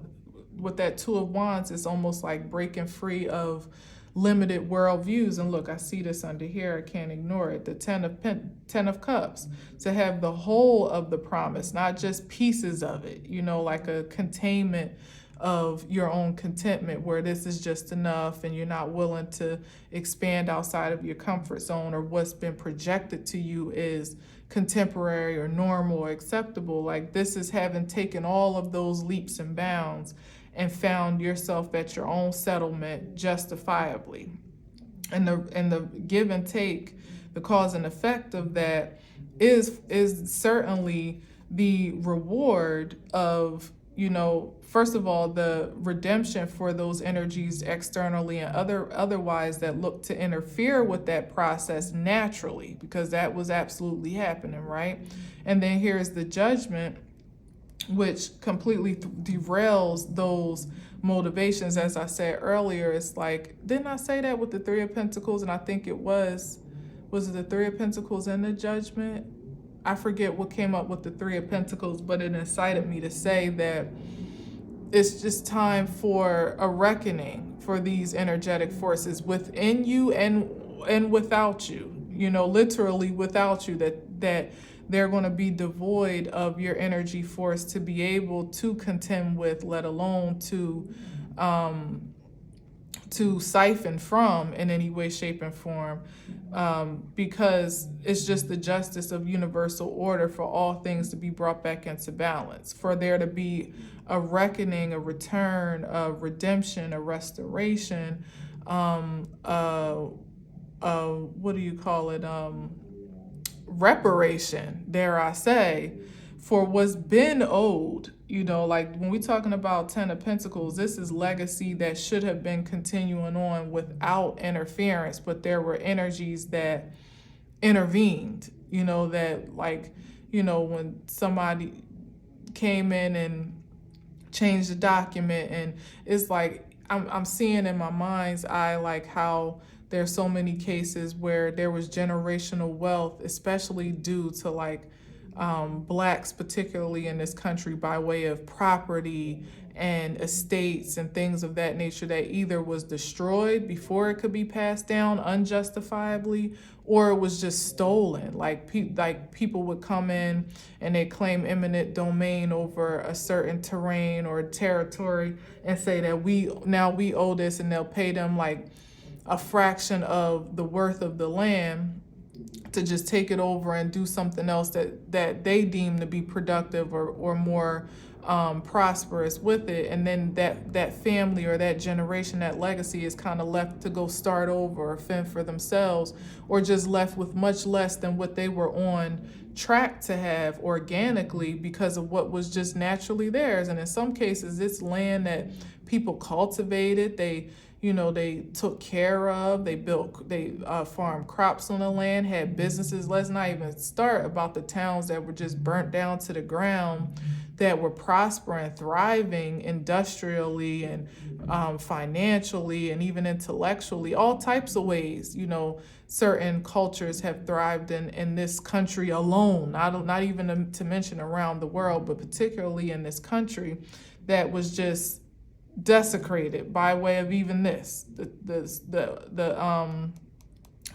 With that Two of Wands, it's almost like breaking free of limited worldviews. And look, I see this under here. I can't ignore it. The Ten of Cups, to have the whole of the promise, not just pieces of it, like a containment of your own contentment, where this is just enough and you're not willing to expand outside of your comfort zone, or what's been projected to you is contemporary or normal or acceptable. Like, this is having taken all of those leaps and bounds and found yourself at your own settlement justifiably. And the give and take, the cause and effect of that is certainly the reward of, first of all, the redemption for those energies externally and otherwise that look to interfere with that process naturally, because that was absolutely happening, right? And then here's the Judgment, which completely derails those motivations. As I said earlier, it's like, didn't I say that with the Three of Pentacles? And I think it was it the Three of Pentacles and the Judgment? I forget what came up with the Three of Pentacles, but it incited me to say that it's just time for a reckoning for these energetic forces within you and without you, literally without you, that they're going to be devoid of your energy force to be able to contend with, let alone to siphon from in any way, shape, and form, because it's just the justice of universal order for all things to be brought back into balance, for there to be a reckoning, a return, a redemption, a restoration, what do you call it? Reparation, dare I say, for what's been owed. Like when we're talking about Ten of Pentacles, this is legacy that should have been continuing on without interference, but there were energies that intervened, that, like, when somebody came in and changed the document, and it's like, I'm seeing in my mind's eye, like, how there's so many cases where there was generational wealth, especially due to, like, Blacks, particularly in this country, by way of property and estates and things of that nature, that either was destroyed before it could be passed down unjustifiably, or it was just stolen. Like people would come in and they claim eminent domain over a certain terrain or territory and say that we owe this, and they'll pay them like a fraction of the worth of the land to just take it over and do something else that they deem to be productive or more prosperous with it, and then that family or that generation, that legacy is kind of left to go start over or fend for themselves, or just left with much less than what they were on track to have organically because of what was just naturally theirs. And in some cases, it's land that people cultivated, they took care of, they farmed crops on the land, had businesses. Let's not even start about the towns that were just burnt down to the ground, that were prospering, thriving industrially and financially and even intellectually, all types of ways. Certain cultures have thrived in this country alone, not even to mention around the world, but particularly in this country that was just desecrated by way of even the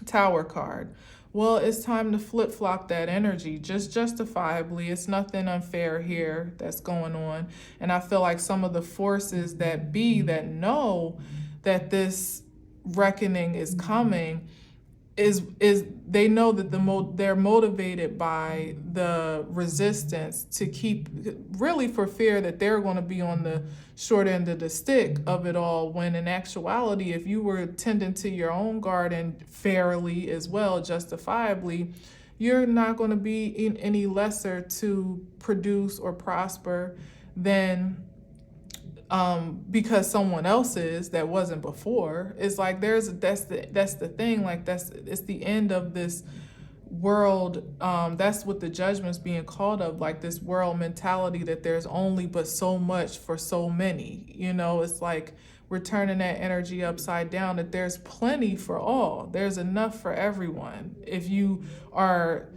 tower card. Well, it's time to flip-flop that energy, just justifiably. It's nothing unfair here that's going on. And I feel like some of the forces that know that this reckoning is coming is they know that they're motivated by the resistance to keep, really for fear that they're going to be on the short end of the stick of it all, when in actuality, if you were tending to your own garden fairly as well, justifiably, you're not going to be in any lesser to produce or prosper than because someone else is that wasn't before. It's like that's the thing. Like it's the end of this world. That's what the judgment's being called of, like this world mentality that there's only but so much for so many. It's like we're turning that energy upside down, that there's plenty for all. There's enough for everyone. If you are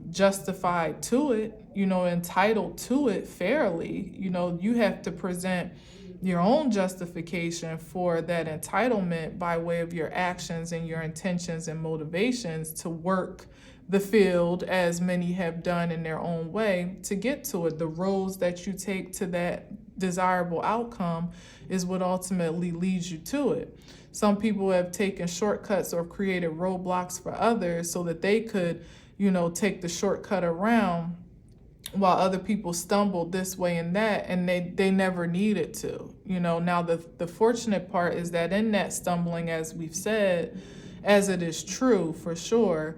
justified to it, entitled to it fairly, you have to present your own justification for that entitlement by way of your actions and your intentions and motivations to work the field, as many have done in their own way, to get to it. The roads that you take to that desirable outcome is what ultimately leads you to it. Some people have taken shortcuts or created roadblocks for others so that they could take the shortcut around, while other people stumbled this way and that, and they never needed to. Now the fortunate part is that in that stumbling, as we've said, as it is true for sure,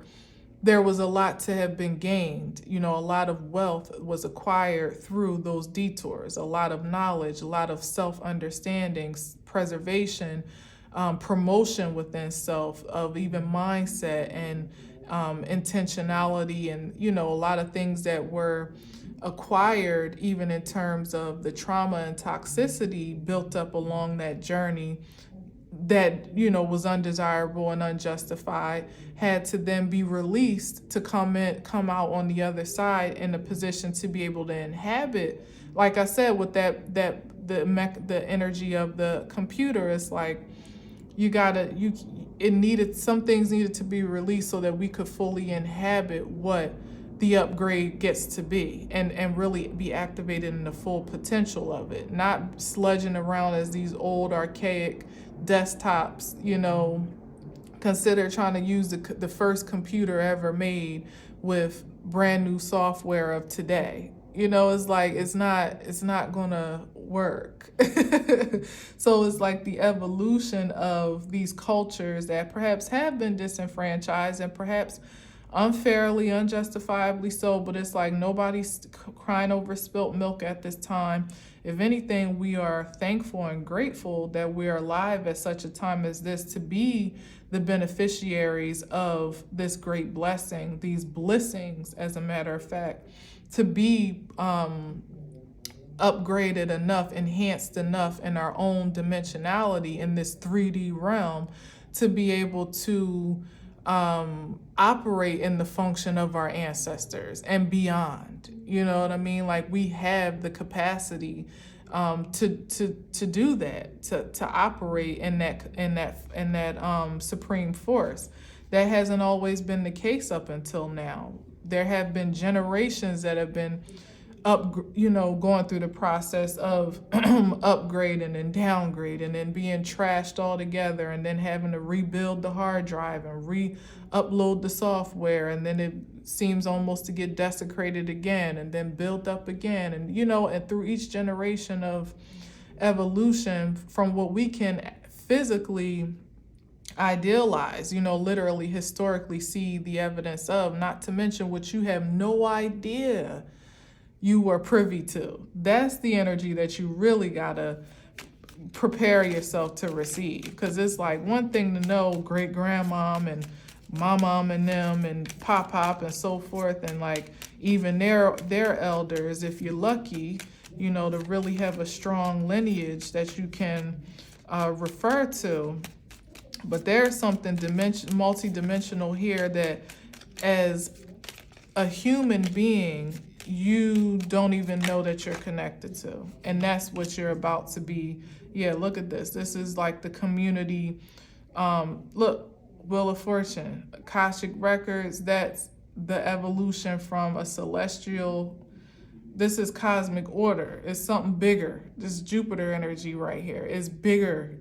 there was a lot to have been gained. A lot of wealth was acquired through those detours, a lot of knowledge, a lot of self-understanding, preservation, promotion within self, of even mindset and intentionality, and a lot of things that were acquired even in terms of the trauma and toxicity built up along that journey that was undesirable and unjustified, had to then be released to come out on the other side in a position to be able to inhabit, like I said, with the energy of the computer. It's like some things needed to be released so that we could fully inhabit what the upgrade gets to be, and really be activated in the full potential of it, not sludging around as these old archaic desktops. Consider trying to use the first computer ever made with brand new software of today. It's like it's not gonna work. So it's like the evolution of these cultures that perhaps have been disenfranchised, and perhaps unfairly, unjustifiably so, but it's like nobody's crying over spilt milk at this time. If anything, we are thankful and grateful that we are alive at such a time as this to be the beneficiaries of this great blessing, these blessings, as a matter of fact, to be upgraded enough, enhanced enough in our own dimensionality in this 3D realm to be able to operate in the function of our ancestors and beyond. You know what I mean? Like, we have the capacity to do that, to operate in that supreme force. That hasn't always been the case up until now. There have been generations that have been going through the process of upgrading and downgrading and being trashed altogether, and then having to rebuild the hard drive and re-upload the software, and then it seems almost to get desecrated again and then built up again, and and through each generation of evolution, from what we can physically idealize, literally historically see the evidence of, not to mention what you have no idea you were privy to. That's the energy that you really gotta prepare yourself to receive. Because it's like one thing to know great grandmom and my mom and them and pop and so forth, and like even their elders, if you're lucky, to really have a strong lineage that you can refer to. But there's something multidimensional here that, as a human being, you don't even know that you're connected to. And that's what you're about to be. Yeah, look at this. This is like the community. Look, Wheel of Fortune, Akashic Records, that's the evolution from a celestial. This is cosmic order. It's something bigger. This Jupiter energy right here is bigger.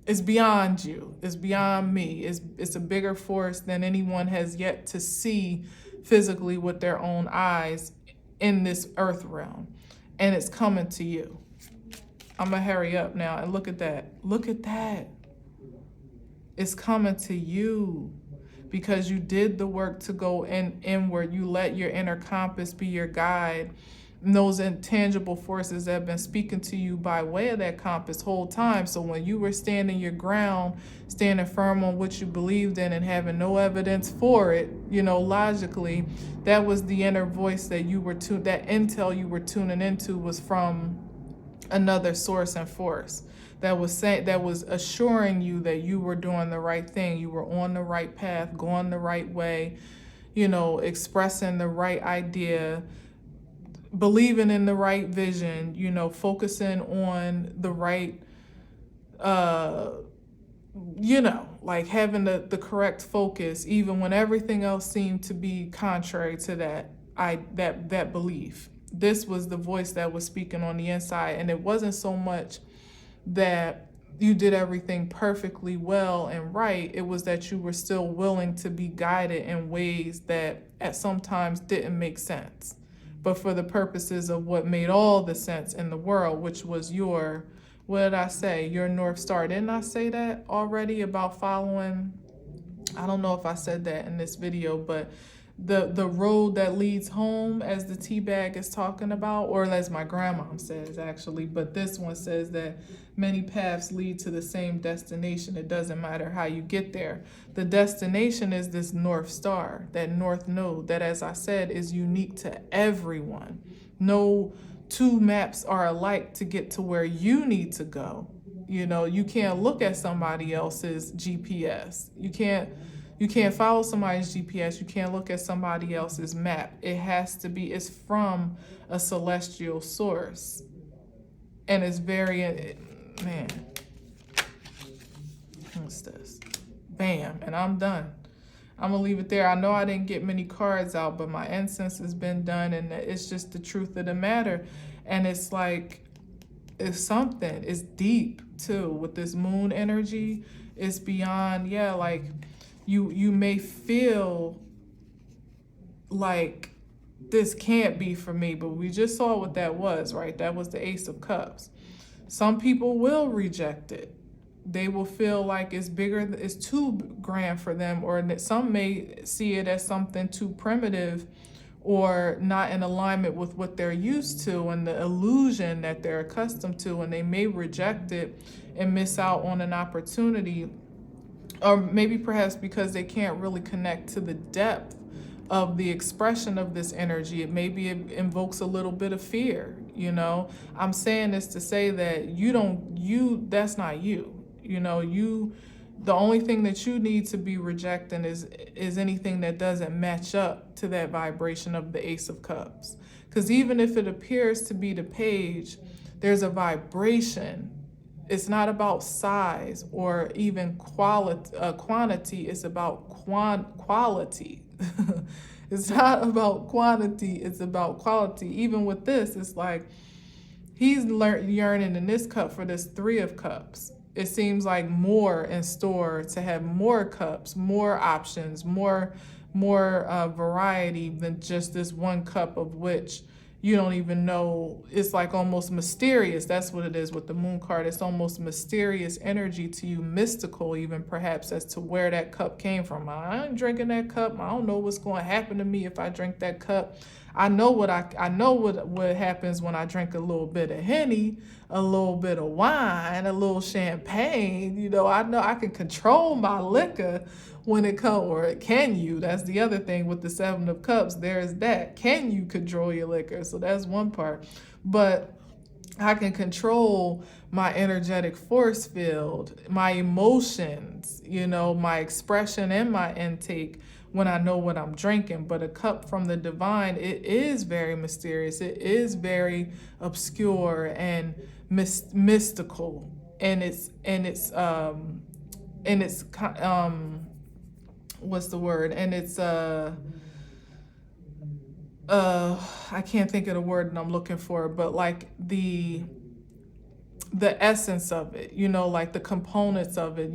It's beyond you. It's beyond me. It's a bigger force than anyone has yet to see physically with their own eyes in this earth realm. And it's coming to you. I'm gonna hurry up now and look at that. Look at that. It's coming to you because you did the work to go inward. You let your inner compass be your guide. And those intangible forces that have been speaking to you by way of that compass whole time. So when you were standing your ground, standing firm on what you believed in and having no evidence for it, logically, that was the inner voice that that intel you were tuning into was from another source and force that was assuring you that you were doing the right thing, you were on the right path, going the right way, expressing the right idea, believing in the right vision, focusing on the right, like having the correct focus, even when everything else seemed to be contrary to that belief. This was the voice that was speaking on the inside, and it wasn't so much that you did everything perfectly well and right. It was that you were still willing to be guided in ways that at sometimes didn't make sense, but for the purposes of what made all the sense in the world, which was your, what did I say? Your North Star. Didn't I say that already about following? I don't know if I said that in this video, but the road that leads home, as the tea bag is talking about, or as my grandmom says actually, but this one says that many paths lead to the same destination. It doesn't matter how you get there. The destination is this North Star, that North Node, that, as I said, is unique to everyone. No two maps are alike to get to where you need to go. You can't look at somebody else's GPS. You can't follow somebody's GPS. You can't look at somebody else's map. It has to be, it's from a celestial source. And it's very, man, what's this? Bam, and I'm done. I'm gonna leave it there. I know I didn't get many cards out, but my incense has been done, and it's just the truth of the matter. And it's like, it's something, it's deep too, with this moon energy. It's beyond, like, you may feel like this can't be for me, but we just saw what that was, right? That was the Ace of Cups. Some people will reject it. They will feel like it's bigger, it's too grand for them, or some may see it as something too primitive or not in alignment with what they're used to and the illusion that they're accustomed to, and they may reject it and miss out on an opportunity. Or maybe perhaps because they can't really connect to the depth of the expression of this energy. Maybe it invokes a little bit of fear, I'm saying this to say that that's not you. The only thing that you need to be rejecting is anything that doesn't match up to that vibration of the Ace of Cups. Because even if it appears to be the page, there's a vibration. It's not about size or even quantity. It's about quality. It's not about quantity, it's about quality. Even with this, it's like he's yearning in this cup for this 3 of cups. It seems like more in store, to have more cups, more options, more variety than just this 1 cup, of which you don't even know. It's like almost mysterious. That's what it is with the moon card. It's almost mysterious energy to you, mystical even, perhaps, as to where that cup came from. I ain't drinking that cup. I don't know what's going to happen to me if I drink that cup. I know what happens when I drink a little bit of Henny, a little bit of wine, a little champagne. I know I can control my liquor when it comes, or can you? That's the other thing with the 7 of Cups. There's that. Can you control your liquor? So that's one part. But I can control my energetic force field, my emotions, my expression and my intake when I know what I'm drinking. But a cup from the divine, it is very mysterious. It is very obscure and mystical, and it's what's the word? And it's I can't think of the word that I'm looking for, but like the essence of it, like the components of it.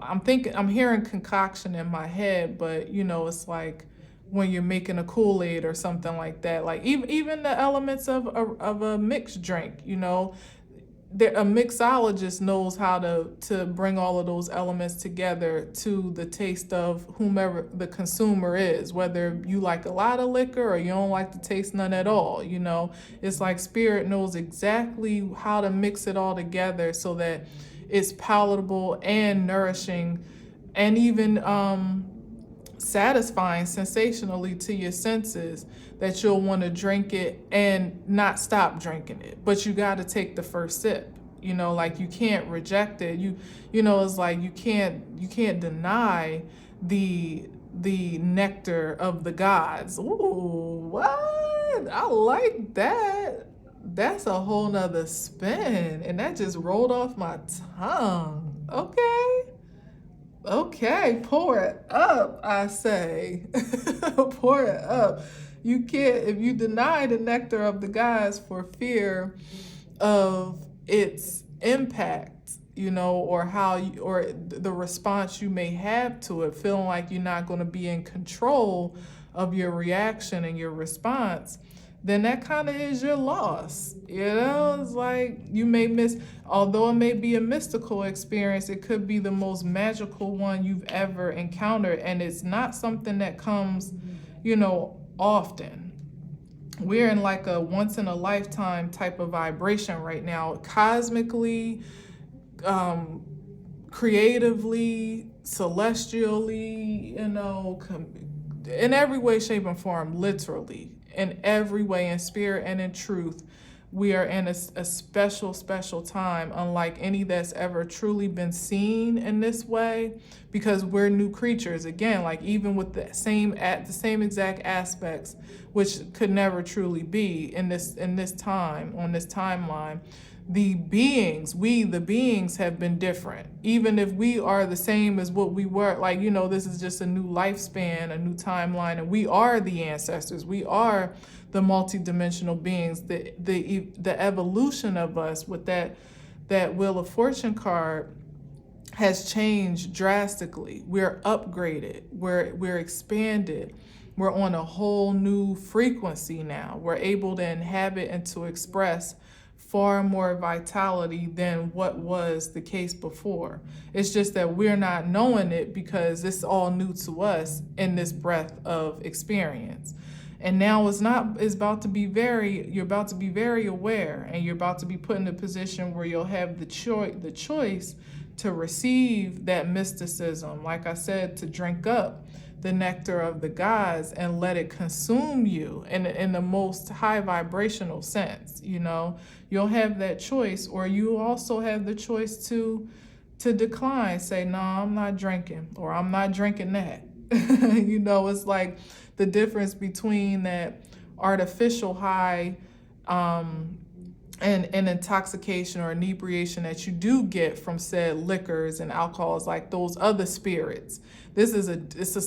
I'm hearing concoction in my head, but it's like when you're making a Kool-Aid or something like that, like even the elements of a mixed drink, a mixologist knows how to bring all of those elements together to the taste of whomever the consumer is, whether you like a lot of liquor or you don't like to taste none at all. It's like spirit knows exactly how to mix it all together so that it's palatable and nourishing, and even satisfying sensationally to your senses, that you'll want to drink it and not stop drinking it. But you got to take the first sip. Like you can't reject it. It's like you can't deny the nectar of the gods. Ooh, what? I like that. That's a whole nother spin, and that just rolled off my tongue. Okay, pour it up, I say. Pour it up. You can't, if you deny the nectar of the gods for fear of its impact, or or the response you may have to it, feeling like you're not going to be in control of your reaction and your response, then that kind of is your loss. It's like you may miss, although it may be a mystical experience, it could be the most magical one you've ever encountered. And it's not something that comes, often. We're in like a once in a lifetime type of vibration right now, cosmically, creatively, celestially, in every way, shape, and form, literally. In every way, in spirit and in truth, we are in a special, special time, unlike any that's ever truly been seen in this way, because we're new creatures. Again, like even with the same exact aspects, which could never truly be in this time, on this timeline. The beings have been different. Even if we are the same as what we were, this is just a new lifespan, a new timeline, and we are the ancestors. We are the multidimensional beings. The evolution of us with that Wheel of Fortune card has changed drastically. We're upgraded. We're expanded. We're on a whole new frequency now. We're able to inhabit and to express far more vitality than what was the case before. It's just that we're not knowing it because it's all new to us in this breath of experience. And now you're about to be very aware, and you're about to be put in a position where you'll have the choice to receive that mysticism, like I said, to drink up the nectar of the gods and let it consume you in the most high vibrational sense. You'll have that choice, or you also have the choice to decline, say, no, I'm not drinking, or I'm not drinking that. It's like the difference between that artificial high and intoxication or inebriation that you do get from said liquors and alcohols, like those other spirits. This is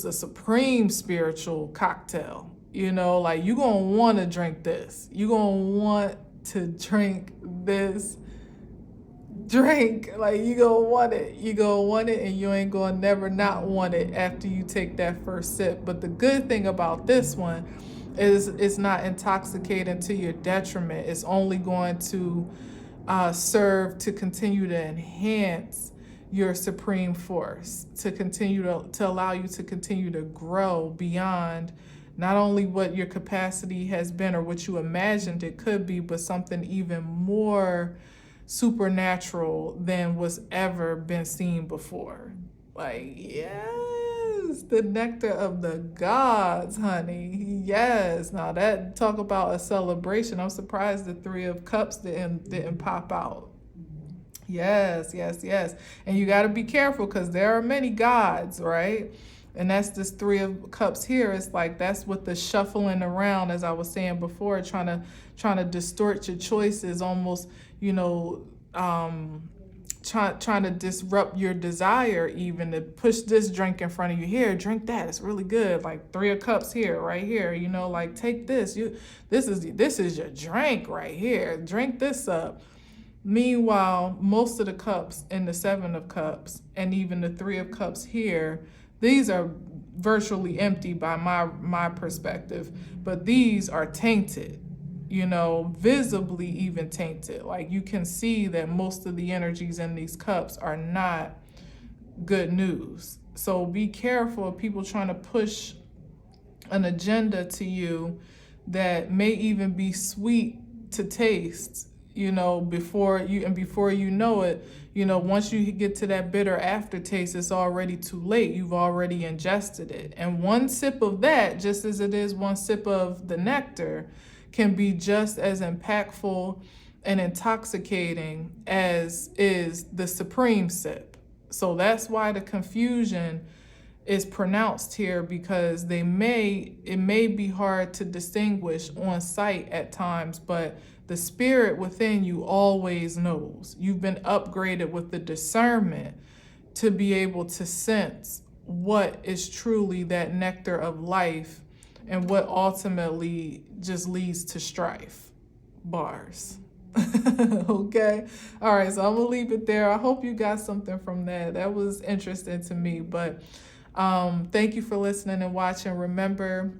a supreme spiritual cocktail. You know, like you're gonna want to drink this. You're gonna want to drink this drink. Like you gonna want it. You gonna want it, and you ain't gonna never not want it after you take that first sip. But the good thing about this one is it's not intoxicating to your detriment. It's only going to serve to continue to enhance your supreme force, to continue to allow you to continue to grow beyond not only what your capacity has been or what you imagined it could be, but something even more supernatural than what's ever been seen before. Like, yes, the nectar of the gods, honey. Yes. Now that, talk about a celebration. I'm surprised the Three of Cups didn't pop out. Yes, yes, yes. And you got to be careful because there are many gods, right? And that's this Three of Cups here. It's like that's what the shuffling around, as I was saying before, trying to distort your choices, almost, you know, trying to disrupt your desire, even to push this drink in front of you. Here, drink that. It's really good. Like Three of Cups here, right here. You know, like take this. This is your drink right here. Drink this up. Meanwhile, most of the cups in the Seven of Cups and even the Three of Cups here, these are virtually empty by my perspective, but these are tainted, you know, visibly even tainted. Like you can see that most of the energies in these cups are not good news. So be careful of people trying to push an agenda to you that may even be sweet to taste, you know, before you know it, you know, once you get to that bitter aftertaste, it's already too late. You've already ingested it. And one sip of that, just as it is one sip of the nectar, can be just as impactful and intoxicating as is the supreme sip. So that's why the confusion is pronounced here, because it may be hard to distinguish on sight at times, but the spirit within you always knows. You've been upgraded with the discernment to be able to sense what is truly that nectar of life and what ultimately just leads to strife. Bars. Okay. All right. So I'm gonna leave it there. I hope you got something from that. That was interesting to me. But thank you for listening and watching. Remember,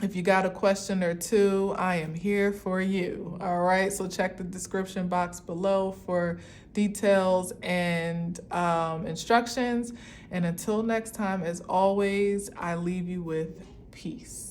if you got a question or two, I am here for you. All right. So check the description box below for details and instructions. And until next time, as always, I leave you with peace.